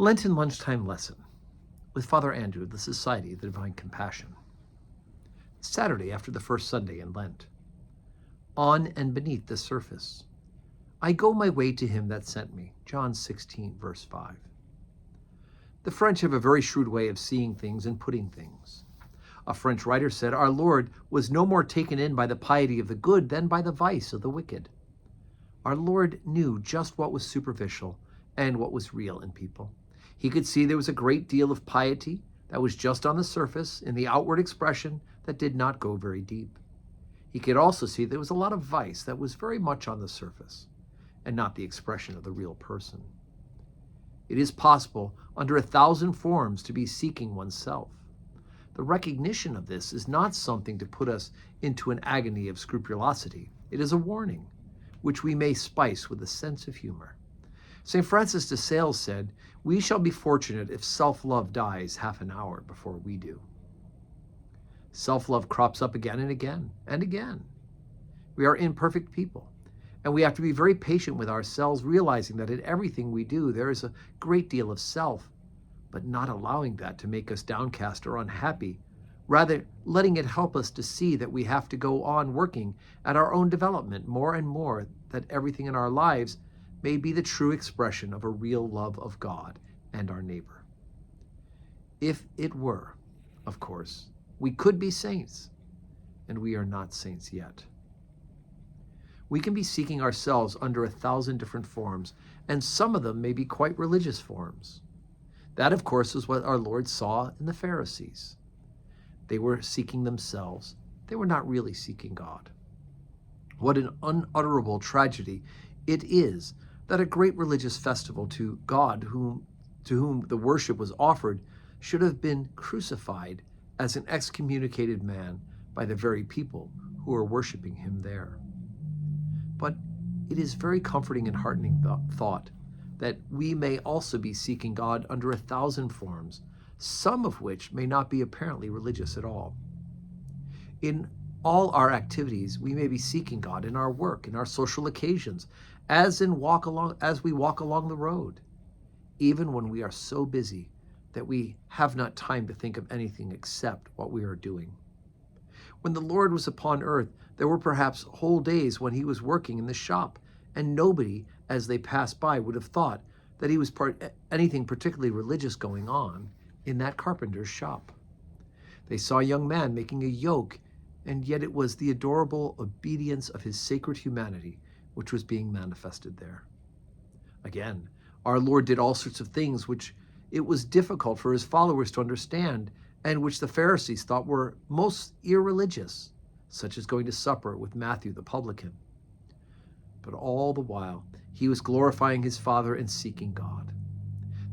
Lenten Lunchtime Lesson with Father Andrew of the Society of the Divine Compassion. Saturday after the first Sunday in Lent. On and beneath the surface, I go my way to him that sent me. John 16, verse 5. The French have a very shrewd way of seeing things and putting things. A French writer said, "Our Lord was no more taken in by the piety of the good than by the vice of the wicked." Our Lord knew just what was superficial and what was real in people. He could see there was a great deal of piety that was just on the surface in the outward expression that did not go very deep. He could also see there was a lot of vice that was very much on the surface and not the expression of the real person. It is possible under 1,000 forms to be seeking oneself. The recognition of this is not something to put us into an agony of scrupulosity. It is a warning, which we may spice with a sense of humor. St. Francis de Sales said, "We shall be fortunate if self-love dies half an hour before we do." Self-love crops up again and again and again. We are imperfect people, and we have to be very patient with ourselves, realizing that in everything we do, there is a great deal of self, but not allowing that to make us downcast or unhappy, rather letting it help us to see that we have to go on working at our own development more and more, that everything in our lives may be the true expression of a real love of God and our neighbor. If it were, of course, we could be saints, and we are not saints yet. We can be seeking ourselves under 1,000 different forms, and some of them may be quite religious forms. That, of course, is what our Lord saw in the Pharisees. They were seeking themselves. They were not really seeking God. What an unutterable tragedy it is that a great religious festival to God, to whom the worship was offered, should have been crucified as an excommunicated man by the very people who are worshiping him there. But it is very comforting and heartening thought that we may also be seeking God under 1,000 forms, some of which may not be apparently religious at all. In all our activities, we may be seeking God in our work, in our social occasions, as we walk along the road, even when we are so busy that we have not time to think of anything except what we are doing. When the Lord was upon earth, there were perhaps whole days when he was working in the shop, and nobody, as they passed by, would have thought that he was anything particularly religious going on in that carpenter's shop. They saw a young man making a yoke, and yet it was the adorable obedience of his sacred humanity which was being manifested there. Again, our Lord did all sorts of things which it was difficult for his followers to understand, and which the Pharisees thought were most irreligious, such as going to supper with Matthew the publican. But all the while, he was glorifying his Father and seeking God.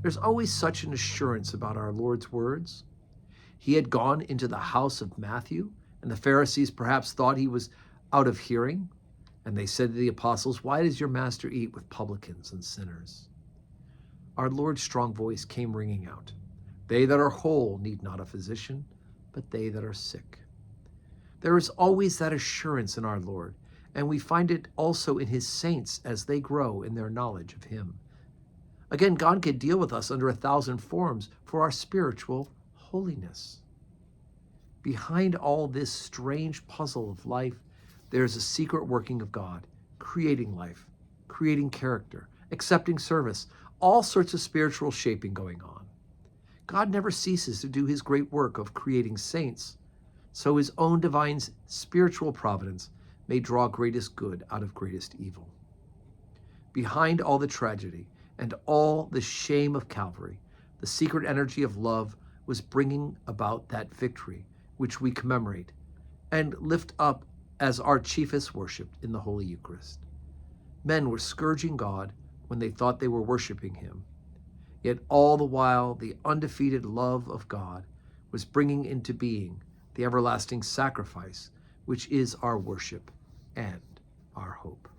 There's always such an assurance about our Lord's words. He had gone into the house of Matthew, and the Pharisees perhaps thought he was out of hearing, and they said to the apostles, "Why does your master eat with publicans and sinners?" Our Lord's strong voice came ringing out, "They that are whole need not a physician, but they that are sick." There is always that assurance in our Lord, and we find it also in his saints as they grow in their knowledge of him. Again, God can deal with us under 1,000 forms for our spiritual holiness. Behind all this strange puzzle of life, there is a secret working of God, creating life, creating character, accepting service, all sorts of spiritual shaping going on. God never ceases to do his great work of creating saints, so his own divine spiritual providence may draw greatest good out of greatest evil. Behind all the tragedy and all the shame of Calvary, the secret energy of love was bringing about that victory which we commemorate and lift up as our chiefest worship in the Holy Eucharist. Men were scourging God when they thought they were worshiping him, yet all the while the undefeated love of God was bringing into being the everlasting sacrifice, which is our worship and our hope.